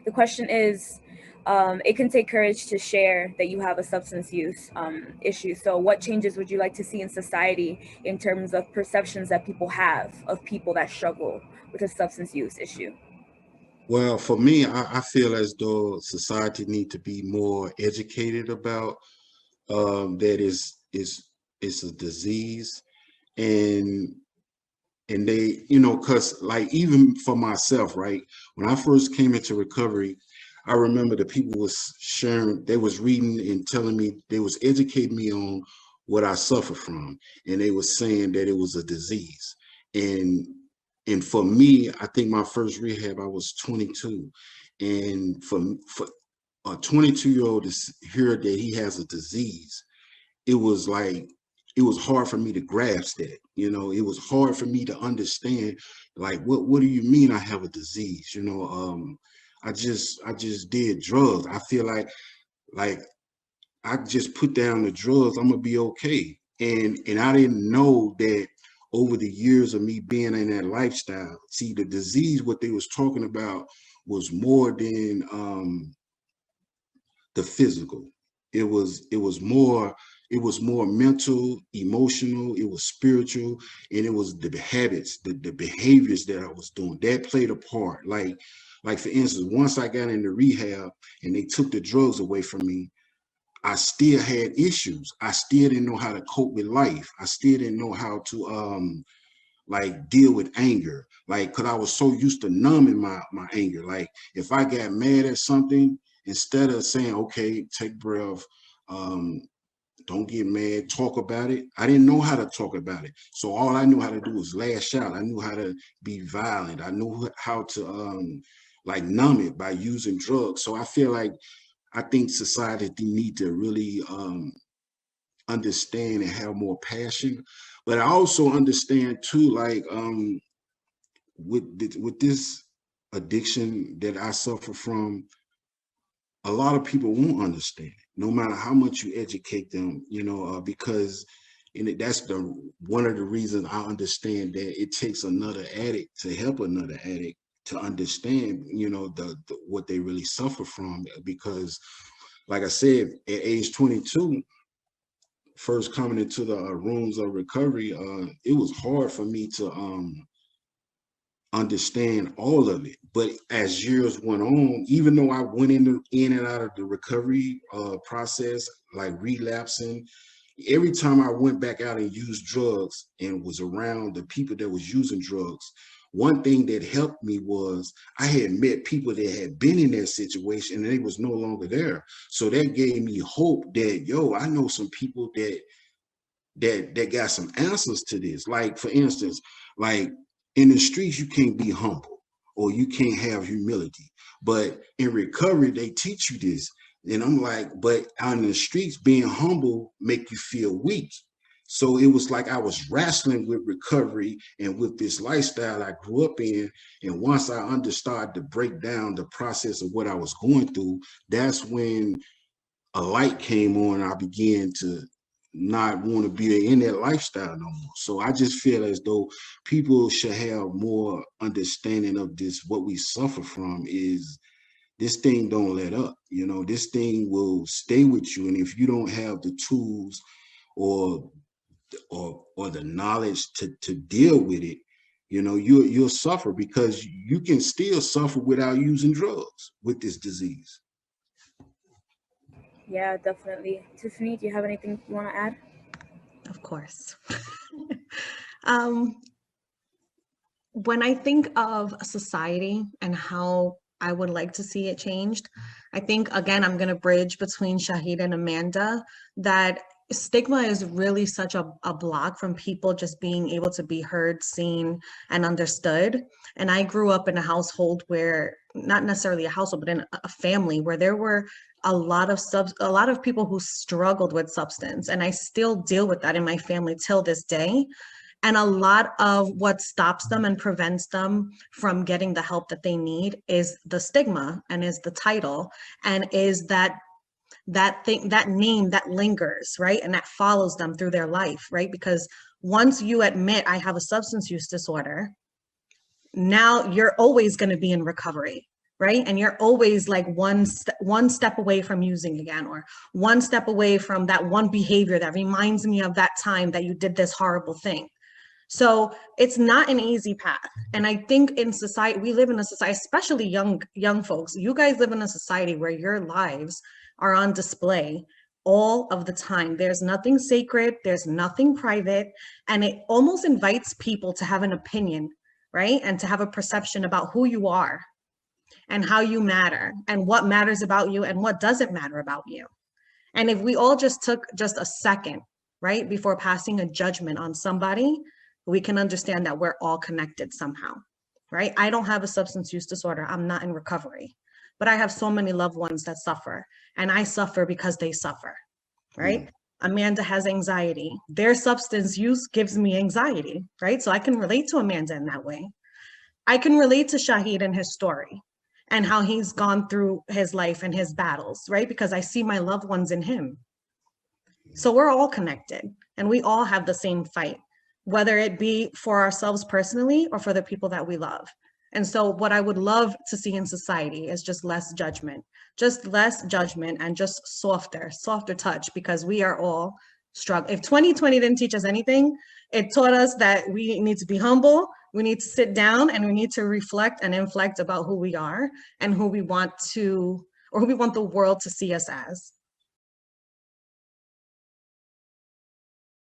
The question is, it can take courage to share that you have a substance use issue. So, what changes would you like to see in society in terms of perceptions that people have of people that struggle with a substance use issue? Well, for me, I feel as though society need to be more educated about that is it's a disease, and they, because like even for myself, right, when I first came into recovery, I remember the people was sharing, they was reading and telling me, they was educating me on what I suffer from, and they was saying that it was a disease. And and for me, I think my first rehab, I was 22, and for a 22-year-old to hear that he has a disease, it was like, it was hard for me to grasp that. It was hard for me to understand, like, what do you mean I have a disease? I just did drugs. I feel like I just put down the drugs, I'm gonna be okay. And I didn't know that over the years of me being in that lifestyle, see, the disease, what they was talking about was more than the physical. It was more mental, emotional, it was spiritual, and it was the habits, the behaviors that I was doing that played a part. Like for instance, once I got into rehab and they took the drugs away from me, I still had issues. I still didn't know how to cope with life. I still didn't know how to like deal with anger. Like, cause I was so used to numbing my anger. Like if I got mad at something, instead of saying, okay, take breath, um, don't get mad, talk about it. I didn't know how to talk about it. So all I knew how to do was lash out. I knew how to be violent. I knew how to like numb it by using drugs. So I feel like I think society need to really understand and have more passion. But I also understand too, like with this addiction that I suffer from, a lot of people won't understand it, no matter how much you educate them. Because that's the one of the reasons I understand that it takes another addict to help another addict to understand, the what they really suffer from. Because, like I said, at age 22, first coming into the rooms of recovery, it was hard for me to understand all of it. But as years went on, even though I went in and out of the recovery process, like relapsing, every time I went back out and used drugs and was around the people that was using drugs, one thing that helped me was I had met people that had been in that situation and they was no longer there. So that gave me hope that, yo, I know some people that got some answers to this. Like for instance, like in the streets, you can't be humble or you can't have humility. But in recovery, they teach you this. And I'm like, but on the streets, being humble make you feel weak. So it was like I was wrestling with recovery and with this lifestyle I grew up in. And once I understood to break down the process of what I was going through, that's when a light came on. I began to not want to be in that lifestyle no more. So I just feel as though people should have more understanding of this. What we suffer from is this thing don't let up. This thing will stay with you. And if you don't have the tools or or the knowledge to deal with it, you'll suffer, because you can still suffer without using drugs with this disease. Yeah, definitely. Tiffany, do you have anything you want to add? Of course. um, when I think of society and how I would like to see it changed, I think, again, I'm going to bridge between Shahid and Amanda, that stigma is really such a block from people just being able to be heard, seen, and understood. And I grew up in a household where, not necessarily a household, but in a family where there were a lot of people who struggled with substance, and I still deal with that in my family till this day. And a lot of what stops them and prevents them from getting the help that they need is the stigma, and is the title, and is that thing, that name that lingers, right? And that follows them through their life, right? Because once you admit I have a substance use disorder, now you're always going to be in recovery. right? And you're always like one step away from using again, or one step away from that one behavior that reminds me of that time that you did this horrible thing. So it's not an easy path. And I think in society, we live in a society, especially young folks, you guys live in a society where your lives are on display all of the time. There's nothing sacred, there's nothing private, and it almost invites people to have an opinion, right? And to have a perception about who you are and how you matter and what matters about you and what doesn't matter about you. And if we all just took just a second, right, before passing a judgment on somebody, we can understand that we're all connected somehow, right? I don't have a substance use disorder. I'm not in recovery, but I have so many loved ones that suffer, and I suffer because they suffer, right? Mm. Amanda has anxiety. Their substance use gives me anxiety, right? So I can relate to Amanda in that way. I can relate to Shahid and his story and how he's gone through his life and his battles, right? Because I see my loved ones in him. So we're all connected and we all have the same fight, whether it be for ourselves personally or for the people that we love. And so what I would love to see in society is just less judgment and just softer touch, because we are all struggling. If 2020 didn't teach us anything, it taught us that we need to be humble, we need to sit down, and we need to reflect and inflect about who we are and who we want to, or who we want the world to see us as.